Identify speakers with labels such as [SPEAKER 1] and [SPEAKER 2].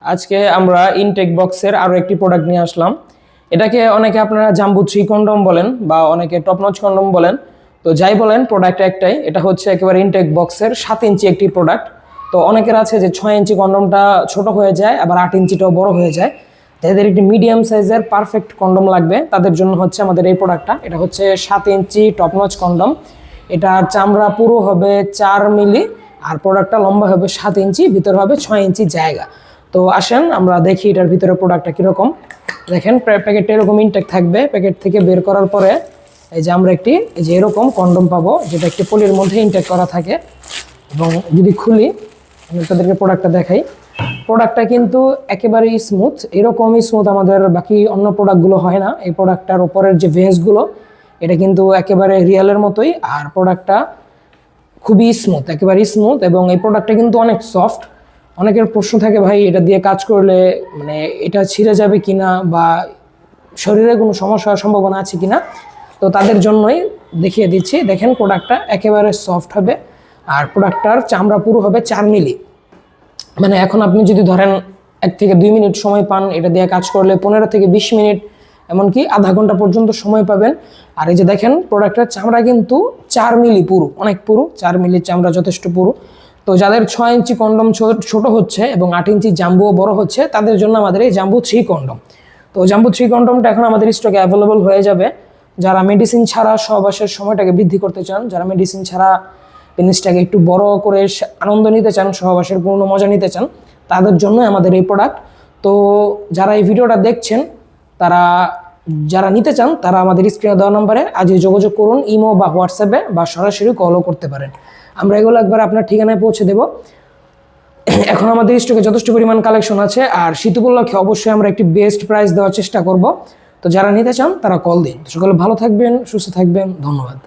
[SPEAKER 1] আজকে আমরা ইনটেক বক্সের আরো একটি প্রোডাক্ট নিয়ে আসলাম। এটাকে অনেকে আপনারা জাম্বু 3 কন্ডম বলেন বা অনেকে টপ নচ কন্ডম বলেন। তো যাই বলেন, প্রোডাক্ট একটাই। এটা হচ্ছে একেবারে ইনটেক বক্সের 7 ইঞ্চি একটি প্রোডাক্ট। তো অনেকের আছে যে 6 ইঞ্চি কন্ডমটা ছোট হয়ে যায়, আবার 8 ইঞ্চিটাও বড় হয়ে যায়। যাদের একটি মিডিয়াম সাইজের পারফেক্ট কন্ডম লাগবে তাদের জন্য হচ্ছে আমাদের এই প্রোডাক্টটা। এটা হচ্ছে 7 ইঞ্চি টপ নচ কন্ডম। এটার চামড়া পুরো হবে 4 মিলি, আর প্রোডাক্টটা লম্বা হবে 7 ইঞ্চি, ভিতরে হবে 6 ইঞ্চি জায়গা। তো আসেন আমরা দেখি এটার ভিতরে প্রোডাক্টটা কীরকম। দেখেন প্যাকেটটা এরকম ইনটেক থাকবে। প্যাকেট থেকে বের করার পরে এই যে আমরা একটি এই যে এরকম কন্ডম পাবো, যেটা একটি পলির মধ্যে ইনটেক করা থাকে। এবং যদি খুলি আমি তাদেরকে প্রোডাক্টটা দেখাই, প্রোডাক্টটা কিন্তু একেবারেই স্মুথ। এরকমই স্মুথ আমাদের বাকি অন্য প্রোডাক্টগুলো হয় না। এই প্রোডাক্টটার উপরের যে ভেজগুলো এটা কিন্তু একেবারে রিয়েলের মতোই, আর প্রোডাক্টটা খুবই স্মুথ, একেবারেই স্মুথ। এবং এই প্রোডাক্টটা কিন্তু অনেক সফট। অনেকের প্রশ্ন থাকে, ভাই এটা দিয়ে কাজ করলে মানে এটা ছিঁড়ে যাবে কিনা বা শরীরে কোনো সমস্যা হওয়ার সম্ভাবনা আছে কিনা। তো তাদের জন্যই দেখিয়ে দিচ্ছি। দেখেন প্রোডাক্টটা একেবারে সফট হবে, আর প্রোডাক্টটার চামড়া পুরো হবে 4 মিলি। মানে এখন আপনি যদি ধরেন 1 থেকে 2 মিনিট সময় পান এটা দিয়ে কাজ করলে, 15 থেকে 20 মিনিট, এমনকি আধা ঘন্টা পর্যন্ত সময় পাবেন। আর এই যে দেখেন প্রোডাক্টের চামড়া কিন্তু 4 মিলি পুরো, অনেক পুরো। 4 মিলি চামড়া যথেষ্ট পুরো। তো যাদের 6 ইঞ্চি কন্ডম ছোট হচ্ছে এবং 8 ইঞ্চি জাম্বুও বড় হচ্ছে তাদের জন্য আমাদের এই জাম্বু 3 কন্ডম। তো জাম্বু 3 কন্ডমটা এখন আমাদের স্টকে অ্যাভেলেবল হয়ে যাবে। যারা মেডিসিন ছাড়া সহবাসের সময়টাকে বৃদ্ধি করতে চান, যারা মেডিসিন ছাড়া পেনিসটাকে একটু বড় করে আনন্দ নিতে চান, সহবাসের পূর্ণ মজা নিতে চান, তাদের জন্য আমাদের এই প্রোডাক্ট। তো যারা এই ভিডিওটা দেখছেন, তারা যারা নিতে চান তারা আমাদের স্ক্রিনে দেওয়া নম্বরে আজই যোগাযোগ করুন, ইমো বা হোয়াটসঅ্যাপে, বা সরাসরি কলও করতে পারেন। আমরা এগুলো একবার আপনার ঠিকানায় পৌঁছে দেব। এখন আমাদের স্টকে যথেষ্ট পরিমাণ কালেকশন আছে, আর শীত উপলক্ষে অবশ্যই আমরা একটি বেস্ট প্রাইস দেওয়ার চেষ্টা করব। তো যারা নিতে চান তারা কল দিন। সকলে ভালো থাকবেন, সুস্থ থাকবেন, ধন্যবাদ।